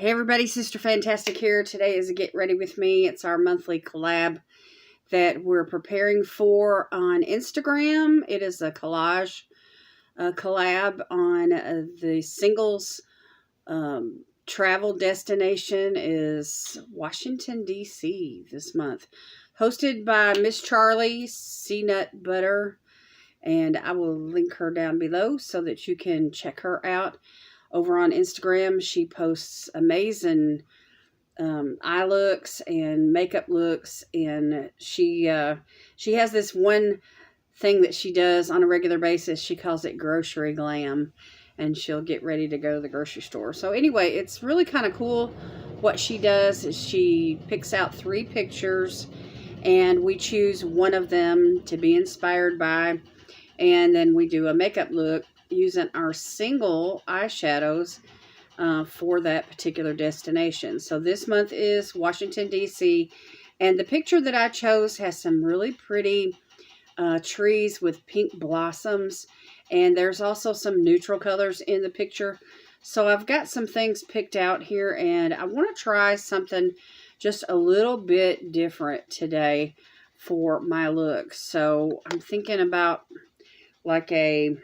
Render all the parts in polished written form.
Hey everybody, Sister Fantastic here. Today is a Get Ready With Me. It's our monthly collab that we're preparing for on Instagram. It is a collage collab on the singles travel destination is Washington, D.C. this month. Hosted by Miss Charlie, C-Nut Butter, and I will link her down below so that you can check her out. Over on Instagram, she posts amazing eye looks and makeup looks, and she has this one thing that she does on a regular basis. She calls it grocery glam, and she'll get ready to go to the grocery store. So anyway, it's really kind of cool. What she does is she picks out 3 pictures, and we choose one of them to be inspired by, and then we do a makeup look using our single eyeshadows for that particular destination. So this month is Washington, D.C. And the picture that I chose has some really pretty trees with pink blossoms. And there's also some neutral colors in the picture. So I've got some things picked out here, and I want to try something just a little bit different today for my look. So I'm thinking about like a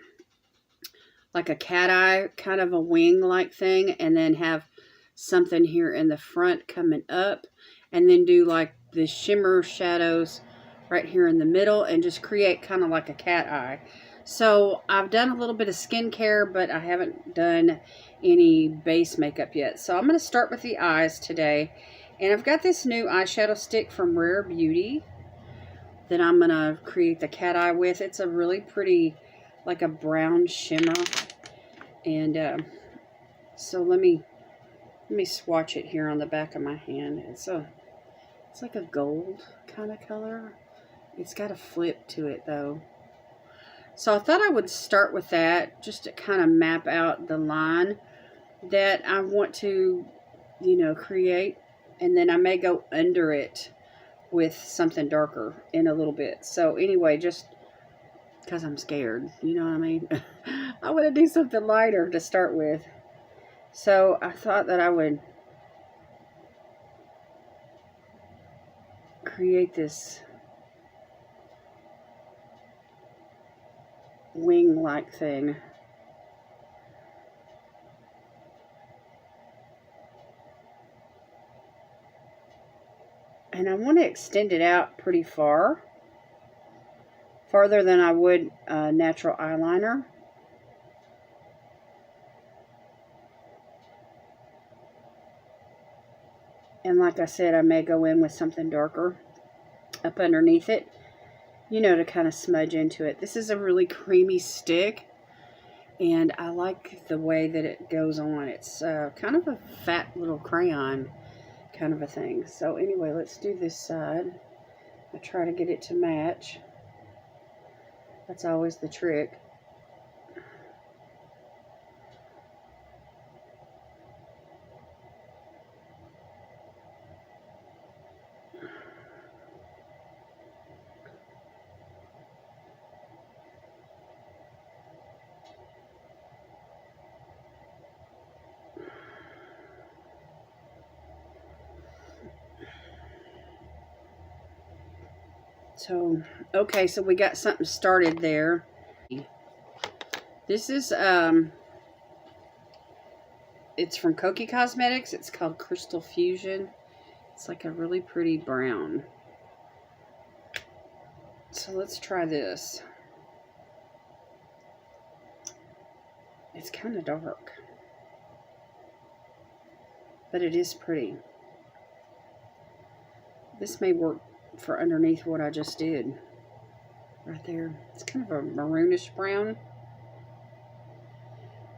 cat eye, kind of a wing-like thing, and then have something here in the front coming up, and then do like the shimmer shadows right here in the middle, and just create kind of like a cat eye. So I've done a little bit of skincare, but I haven't done any base makeup yet. So I'm going to start with the eyes today, and I've got this new eyeshadow stick from Rare Beauty that I'm going to create the cat eye with. It's a really pretty, like a brown shimmer. And so let me swatch it here on the back of my hand. It's like a gold kind of color. It's got a flip to it though. So I thought I would start with that just to kind of map out the line that I want to, create, and then I may go under it with something darker in a little bit. So anyway, just because I'm scared, you know what I mean? I want to do something lighter to start with. So I thought that I would create this wing-like thing. And I want to extend it out pretty far. Farther than I would natural eyeliner. And like I said, I may go in with something darker up underneath it, to kind of smudge into it. This is a really creamy stick, and I like the way that it goes on. It's kind of a fat little crayon kind of a thing. So anyway, let's do this side. I try to get it to match. That's always the trick. So, okay, so we got something started there. This is, it's from Kokiecosmetics. It's called Crystal Fusion. It's like a really pretty brown. So let's try this. It's kind of dark, but it is pretty. This may work for underneath what I just did. Right there. It's kind of a maroonish brown.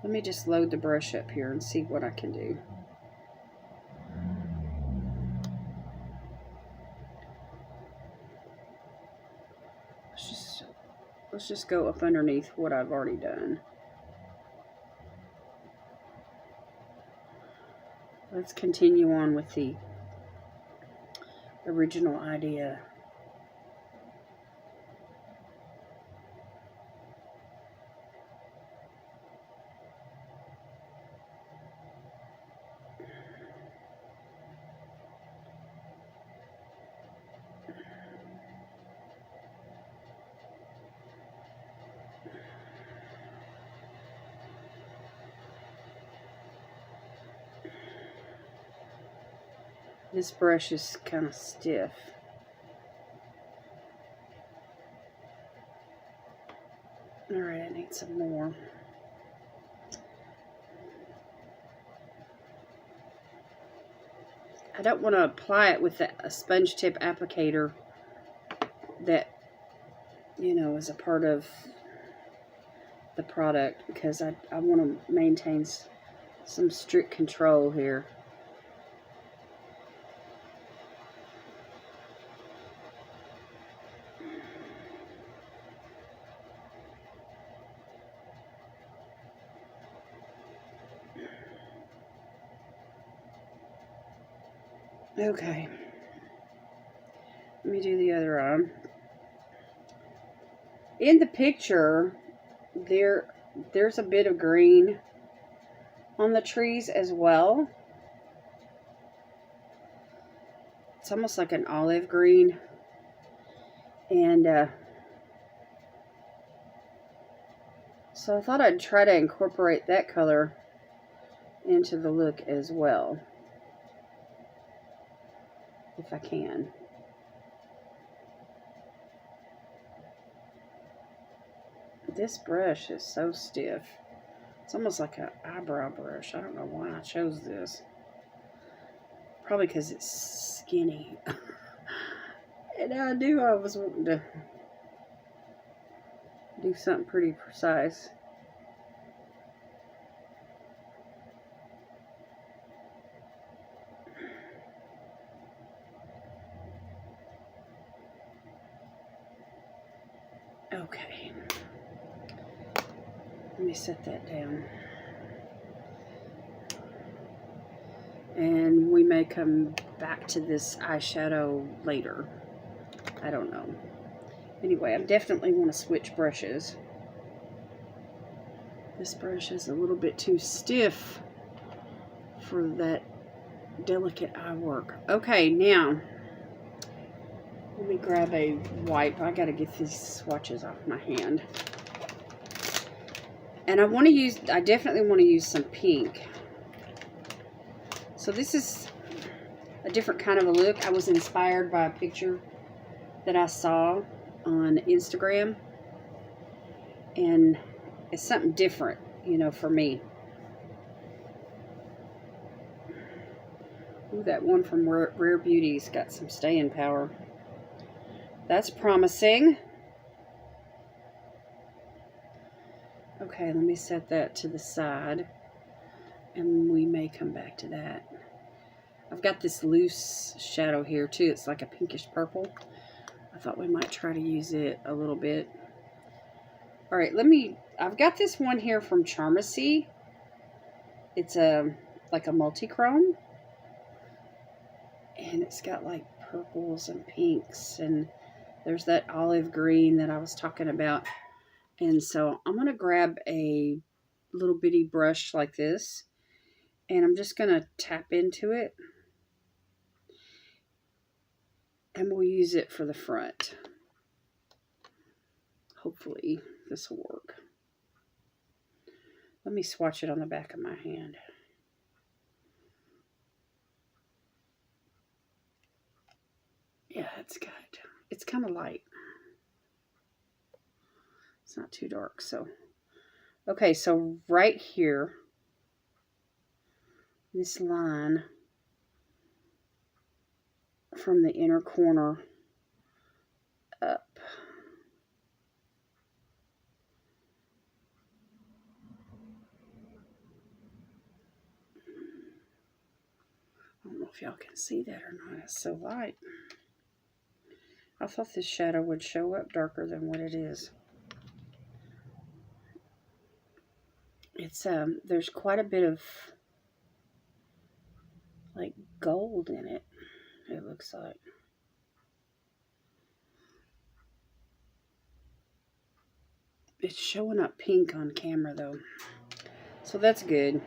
Let me just load the brush up here and see what I can do. Let's just go up underneath what I've already done. Let's continue on with the original idea. This brush is kind of stiff. Alright, I need some more. I don't want to apply it with a sponge tip applicator that, you know, is a part of the product, because I want to maintain some strict control here. Okay, let me do the other arm. In the picture, there's a bit of green on the trees as well. It's almost like an olive green, and so I thought I'd try to incorporate that color into the look as well, if I can. This brush is so stiff. It's almost like an eyebrow brush. I don't know why I chose this. Probably because it's skinny. And I knew I was wanting to do something pretty precise. Okay. Let me set that down. And we may come back to this eyeshadow later. I don't know. Anyway, I definitely want to switch brushes. This brush is a little bit too stiff for that delicate eye work. Okay, now let me grab a wipe. I gotta get these swatches off my hand. And I definitely want to use some pink. So this is a different kind of a look. I was inspired by a picture that I saw on Instagram. And it's something different, you know, for me. Ooh, that one from Rare Beauty's got some staying power. That's promising. Okay, let me set that to the side, and we may come back to that. I've got this loose shadow here too. It's like a pinkish purple. I thought we might try to use it a little bit. All right, I've got this one here from Charmacy. It's like a multi-chrome, and it's got like purples and pinks, and there's that olive green that I was talking about. And so I'm going to grab a little bitty brush like this, and I'm just going to tap into it, and we'll use it for the front. Hopefully this will work. Let me swatch it on the back of my hand. Yeah, it's kind of light. It's not too dark, so. Okay, so right here, this line from the inner corner up. I don't know if y'all can see that or not. It's so light. I thought this shadow would show up darker than what it is. It's there's quite a bit of like gold in it, it looks like. It's showing up pink on camera though, so that's good,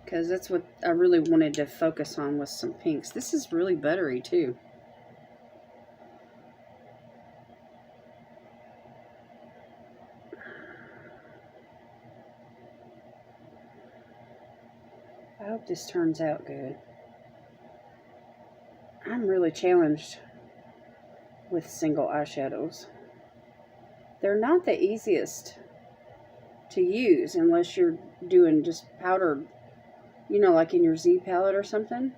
because that's what I really wanted to focus on, was some pinks. This is really buttery too. I hope this turns out good. I'm really challenged with single eyeshadows. They're not the easiest to use unless you're doing just powdered, you know, like in your Z palette or something.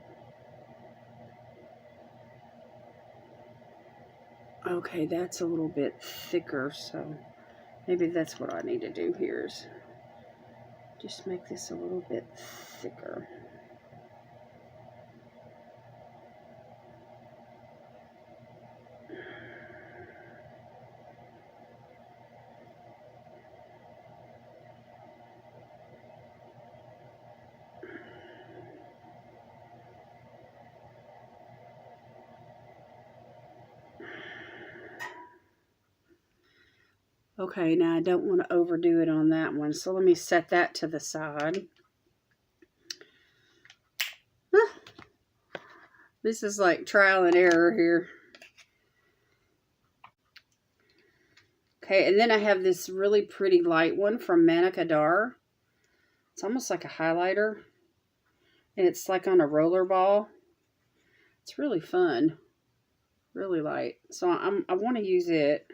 Okay, that's a little bit thicker, so maybe that's what I need to do here is just make this a little bit thicker. Okay, now I don't want to overdo it on that one, so let me set that to the side. This is like trial and error here. Okay, and then I have this really pretty light one from Mannakadar. It's almost like a highlighter. And it's like on a roller ball. It's really fun. Really light. So I want to use it.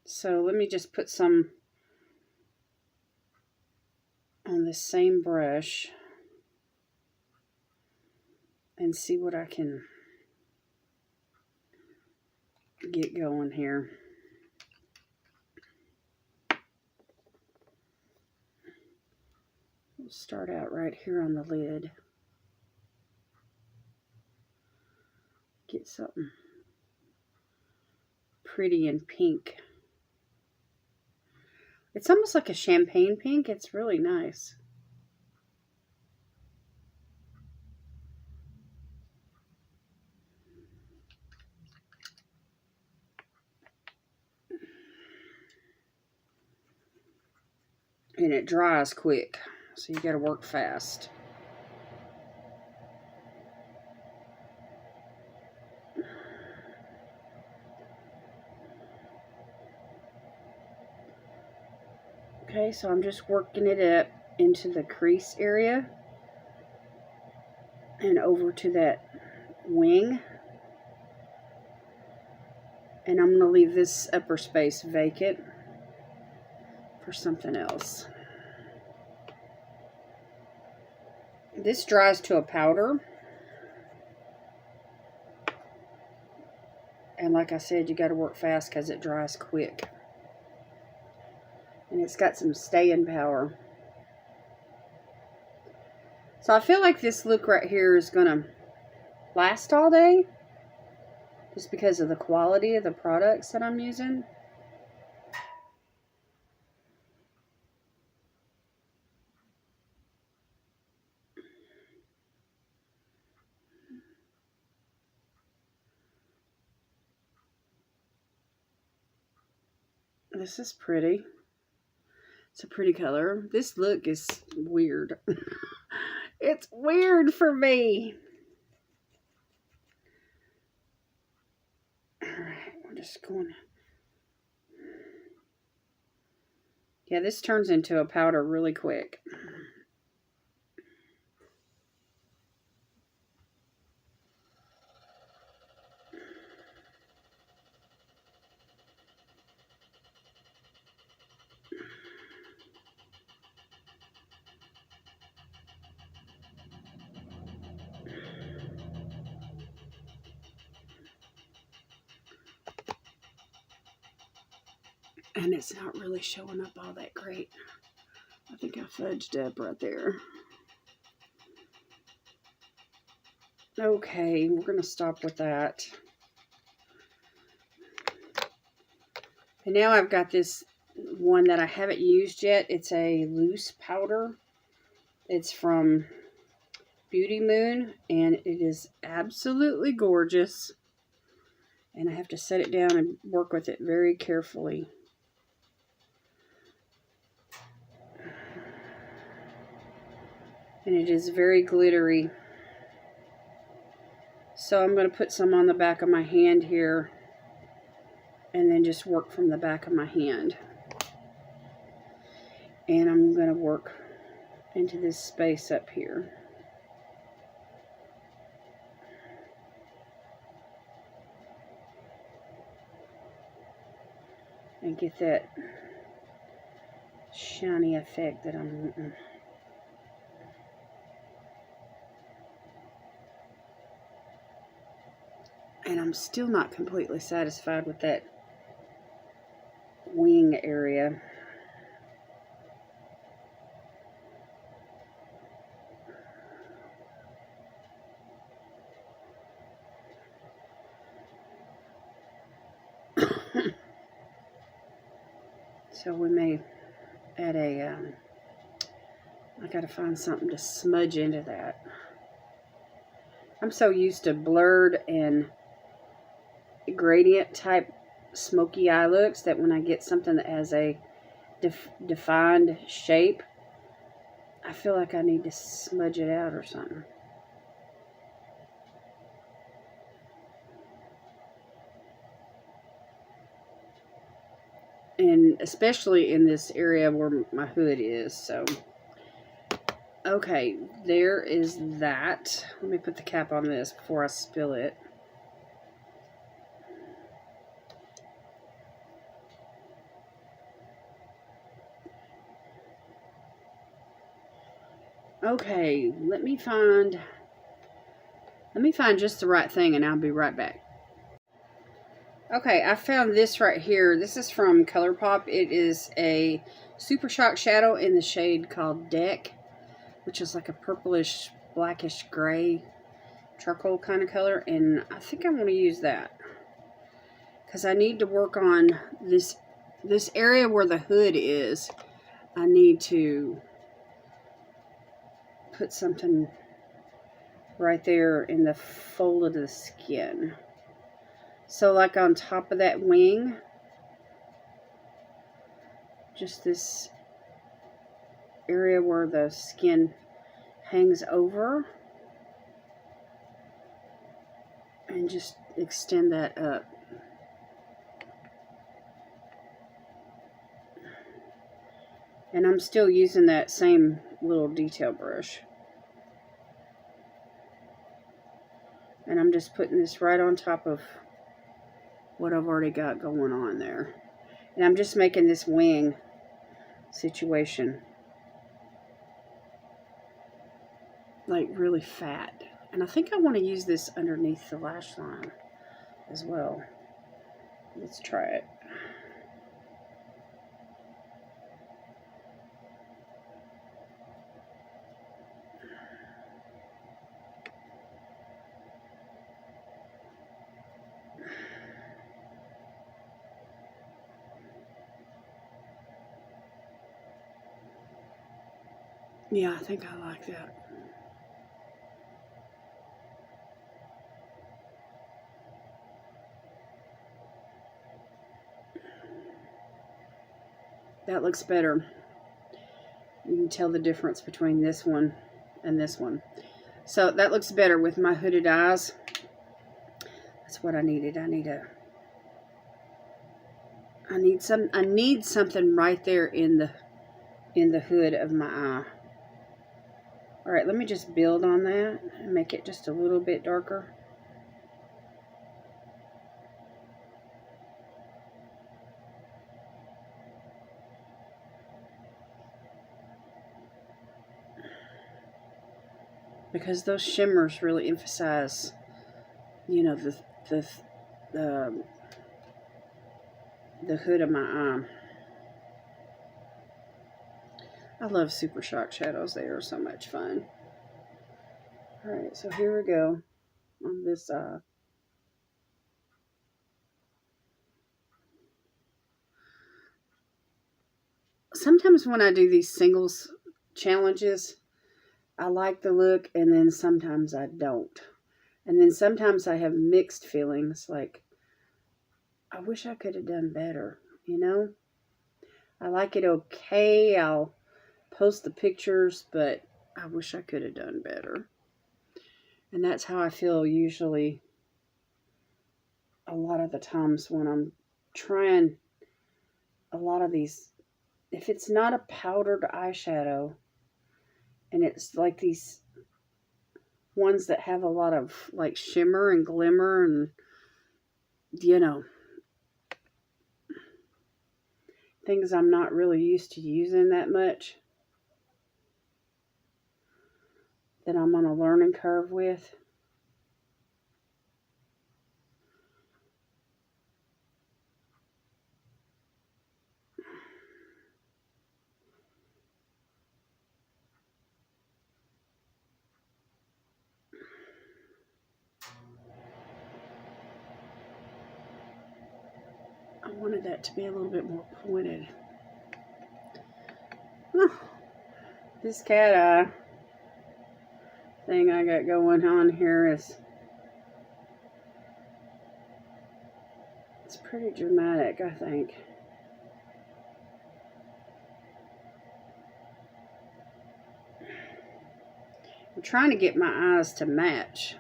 So let me just put some on the same brush and see what I can get going here. We'll start out right here on the lid. Get something pretty and pink. It's almost like a champagne pink. It's really nice. And it dries quick, so you gotta work fast. Okay, so I'm just working it up into the crease area and over to that wing. And I'm going to leave this upper space vacant for something else. This dries to a powder. And like I said, you got to work fast because it dries quick. And it's got some staying power. So I feel like this look right here is going to last all day. Just because of the quality of the products that I'm using. This is pretty. It's a pretty color. This look is weird. It's weird for me. Alright, we're just going. Yeah, this turns into a powder really quick. And it's not really showing up all that great. I think I fudged up right there. Okay, we're going to stop with that. And now I've got this one that I haven't used yet. It's a loose powder. It's from Beauty Moon, and it is absolutely gorgeous. And I have to set it down and work with it very carefully. And it is very glittery. So I'm going to put some on the back of my hand here. And then just work from the back of my hand. And I'm going to work into this space up here. and get that shiny effect that I'm wanting. And I'm still not completely satisfied with that wing area. So we may add a, I gotta find something to smudge into that. I'm so used to blurred and gradient type smoky eye looks that when I get something that has a defined shape, I feel like I need to smudge it out or something. And especially in this area where my hood is. So okay, there is that. Let me put the cap on this before I spill it. Okay, let me find just the right thing and I'll be right back. Okay, I found this right here. This is from Colourpop. It is a Super Shock shadow in the shade called Deck, which is like a purplish, blackish gray charcoal kind of color. And I think I want to use that because I need to work on this area where the hood is. I need to put something right there in the fold of the skin. So like on top of that wing, just this area where the skin hangs over, and just extend that up. And I'm still using that same little detail brush. And I'm just putting this right on top of what I've already got going on there. And I'm just making this wing situation like really fat. And I think I want to use this underneath the lash line as well. Let's try it. Yeah, I think I like that. That looks better. You can tell the difference between this one and this one. So that looks better with my hooded eyes. That's what I needed. I need something right there in the hood of my eye. All right, let me just build on that and make it just a little bit darker. Because those shimmers really emphasize, you know, the hood of my eye. I love Super Shock shadows. They are so much fun. Alright, so here we go on this eye. Sometimes when I do these singles challenges, I like the look, and then sometimes I don't. And then sometimes I have mixed feelings, like, I wish I could have done better, you know? I like it okay. I'll post the pictures, but I wish I could have done better. And that's how I feel usually a lot of the times when I'm trying a lot of these. If it's not a powdered eyeshadow, and it's like these ones that have a lot of like shimmer and glimmer and, you know, things I'm not really used to using that much, that I'm on a learning curve with. I wanted that to be a little bit more pointed. This cat eye thing I got going on here is, it's pretty dramatic, I think. I'm trying to get my eyes to match.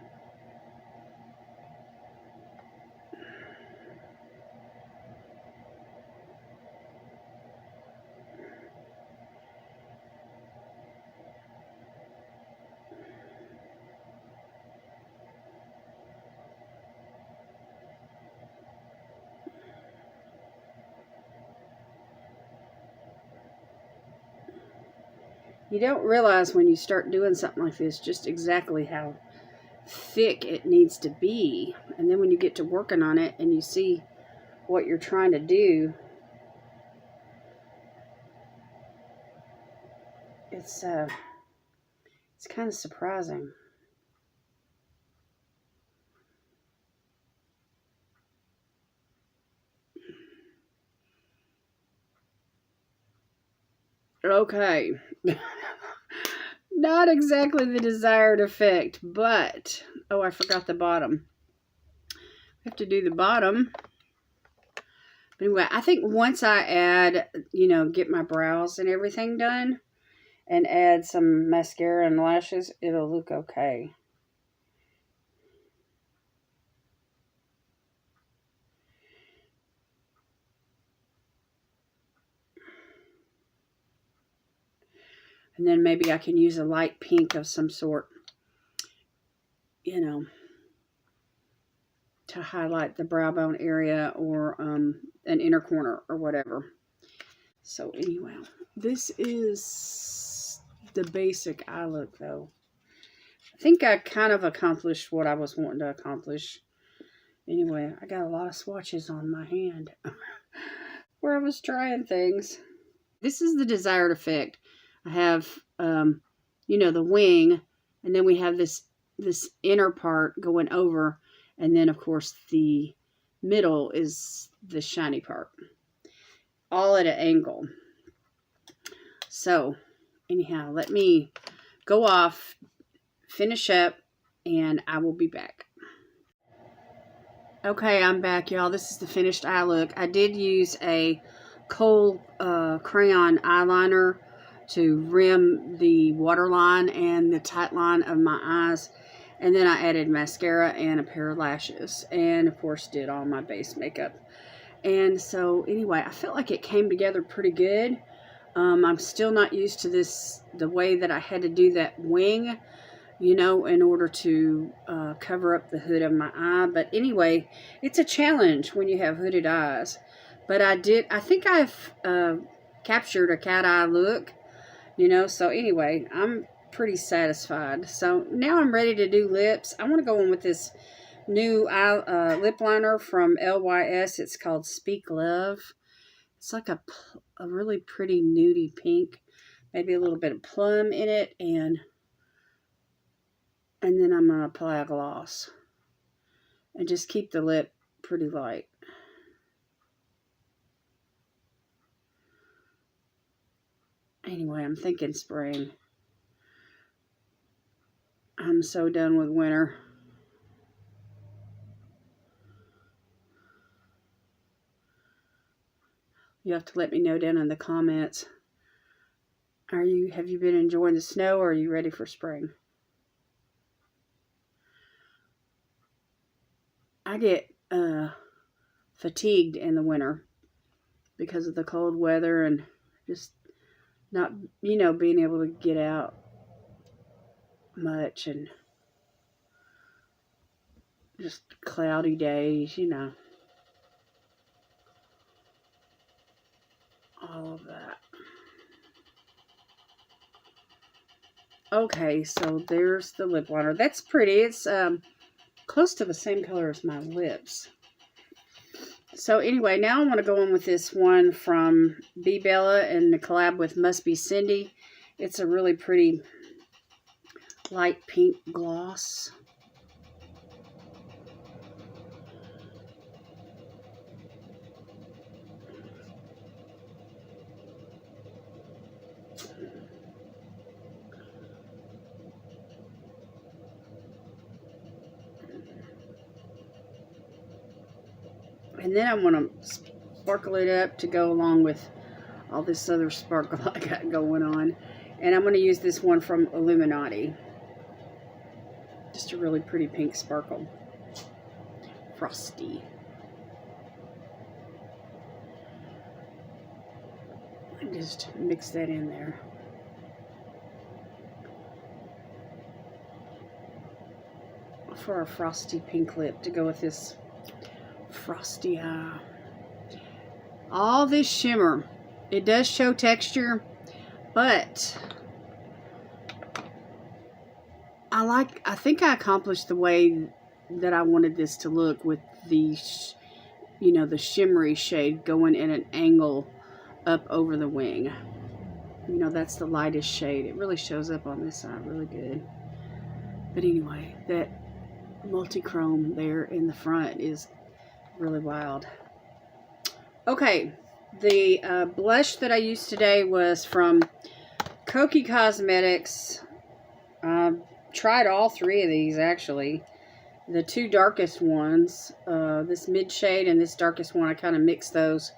You don't realize when you start doing something like this just exactly how thick it needs to be. And then when you get to working on it and you see what you're trying to do, it's kind of surprising. Okay. Not exactly the desired effect, but, oh, I forgot the bottom. I have to do the bottom. But anyway, I think once I add, get my brows and everything done, and add some mascara and lashes, it'll look okay. And then maybe I can use a light pink of some sort, to highlight the brow bone area, or an inner corner or whatever. So anyway, this is the basic eye look though. I think I kind of accomplished what I was wanting to accomplish. Anyway, I got a lot of swatches on my hand where I was trying things. This is the desired effect. I have, the wing, and then we have this inner part going over, and then of course the middle is the shiny part, all at an angle. So anyhow, let me go off, finish up, and I will be back. Okay, I'm back, y'all. This is the finished eye look. I did use a kohl crayon eyeliner to rim the waterline and the tight line of my eyes. And then I added mascara and a pair of lashes. And, of course, did all my base makeup. And so, anyway, I felt like it came together pretty good. I'm still not used to the way that I had to do that wing, in order to cover up the hood of my eye. But anyway, it's a challenge when you have hooded eyes. But I think I've captured a cat eye look, so anyway, I'm pretty satisfied. So now I'm ready to do lips. I want to go in with this new lip liner from LYS. It's called Speak Love. It's like a really pretty nudie pink, maybe a little bit of plum in it, and then I'm going to apply a gloss and just keep the lip pretty light. Anyway, I'm thinking spring. I'm so done with winter. You have to let me know down in the comments. Have you been enjoying the snow, or are you ready for spring? I get fatigued in the winter because of the cold weather and just not, being able to get out much, and just cloudy days, all of that. Okay, so there's the lip liner. That's pretty. It's close to the same color as my lips. So anyway, now I want to go in with this one from Bebella and the collab with Must Be Cindy. It's a really pretty light pink gloss. And then I want to sparkle it up to go along with all this other sparkle I got going on. And I'm going to use this one from Illuminati. Just a really pretty pink sparkle. Frosty. And just mix that in there. For a frosty pink lip to go with this frosty eye. All this shimmer, it does show texture, but I think I accomplished the way that I wanted this to look with the the shimmery shade going in an angle up over the wing. That's the lightest shade. It really shows up on this side really good. But anyway, that multi-chrome there in the front is really wild. Okay, the blush that I used today was from Kokiecosmetics. Tried all three of these actually. The two darkest ones, this mid shade and this darkest one, I kind of mixed those.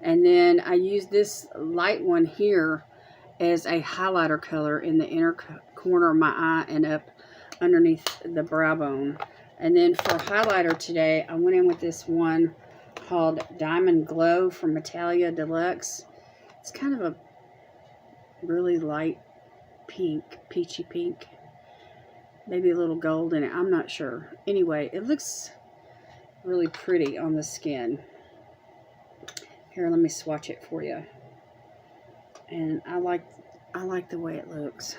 And then I used this light one here as a highlighter color in the inner corner of my eye and up underneath the brow bone. And then for highlighter today, I went in with this one called Diamond Glow from italiadeluxe. It's kind of a really light pink, peachy pink. Maybe a little gold in it. I'm not sure. Anyway, it looks really pretty on the skin. Here, let me swatch it for you. And I like the way it looks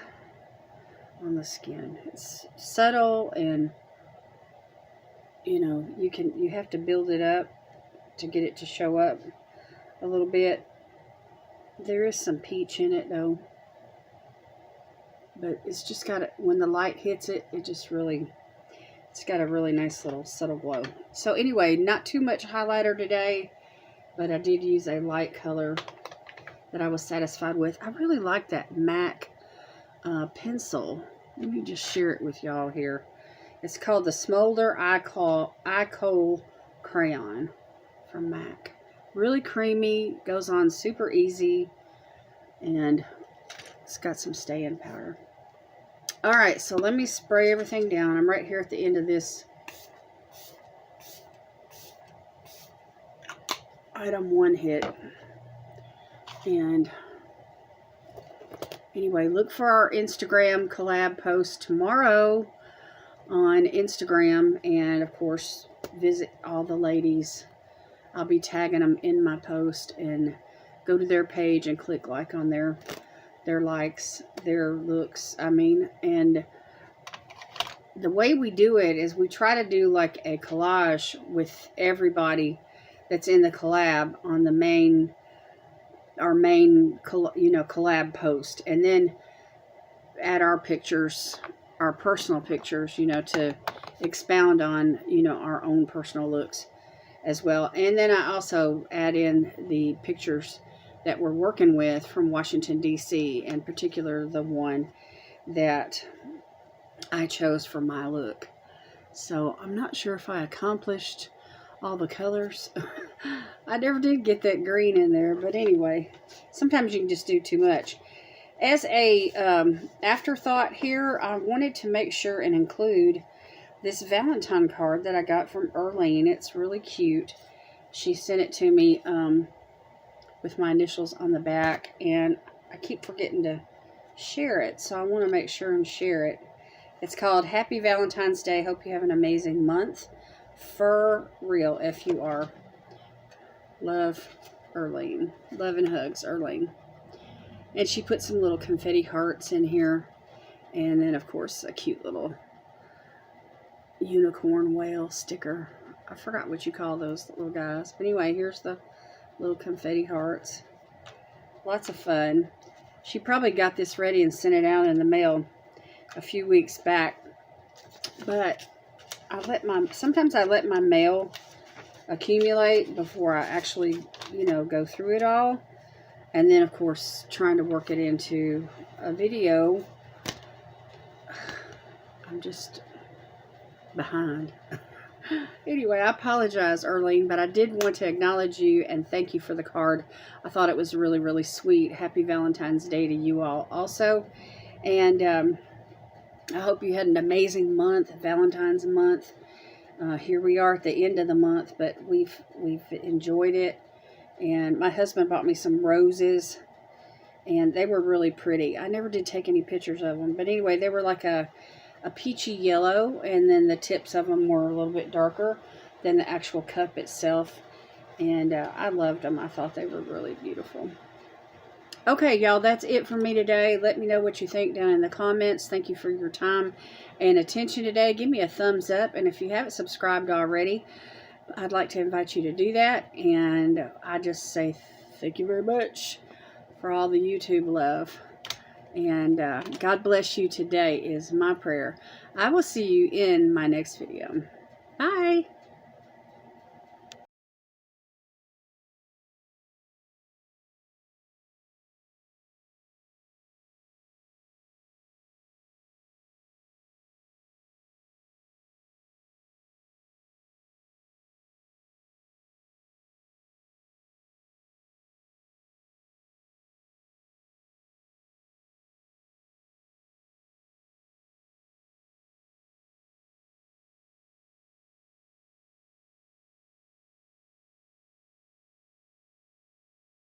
on the skin. It's subtle, and you have to build it up to get it to show up a little bit. There is some peach in it though, but it's just got when the light hits it, it's got a really nice little subtle glow. So anyway, not too much highlighter today, but I did use a light color that I was satisfied with. I really like that MAC pencil. Let me just share it with y'all here. It's called the Smolder Eye Kohl Crayon from MAC. Really creamy, goes on super easy, and it's got some stay-in power. Alright, so let me spray everything down. I'm right here at the end of this item one hit. And anyway, look for our Instagram collab post tomorrow on Instagram, and of course visit all the ladies. I'll be tagging them in my post, and go to their page and click like on their likes, their looks, and the way we do it is we try to do like a collage with everybody that's in the collab on the our main collab post, and then add our pictures, our personal pictures, to expound on, our own personal looks as well. And then I also add in the pictures that we're working with from Washington, D.C., in particular the one that I chose for my look. So I'm not sure if I accomplished all the colors. I never did get that green in there, but anyway, sometimes you can just do too much. As a afterthought here, I wanted to make sure and include this Valentine card that I got from Erlene. It's really cute. She sent it to me with my initials on the back, and I keep forgetting to share it, so I want to make sure and share it. It's called Happy Valentine's Day. Hope you have an amazing month. For real, F-U-R. Love, Erlene. Love and hugs, Erlene. And she put some little confetti hearts in here. And then, of course, a cute little unicorn whale sticker. I forgot what you call those little guys. But anyway, here's the little confetti hearts. Lots of fun. She probably got this ready and sent it out in the mail a few weeks back. But sometimes I let my mail accumulate before I actually, go through it all. And then, of course, trying to work it into a video, I'm just behind. Anyway, I apologize, Erlene, but I did want to acknowledge you and thank you for the card. I thought it was really, really sweet. Happy Valentine's Day to you all also. And I hope you had an amazing month, Valentine's month. Here we are at the end of the month, but we've enjoyed it. And my husband bought me some roses, and they were really pretty. I never did take any pictures of them, but anyway, they were like a peachy yellow, and then the tips of them were a little bit darker than the actual cup itself. And I loved them. I thought they were really beautiful. Okay, y'all, that's it for me today. Let me know what you think down in the comments. Thank you for your time and attention today. Give me a thumbs up, and if you haven't subscribed already, I'd like to invite you to do that. And I just say thank you very much for all the YouTube love. And God bless you today is my prayer. I will see you in my next video. Bye.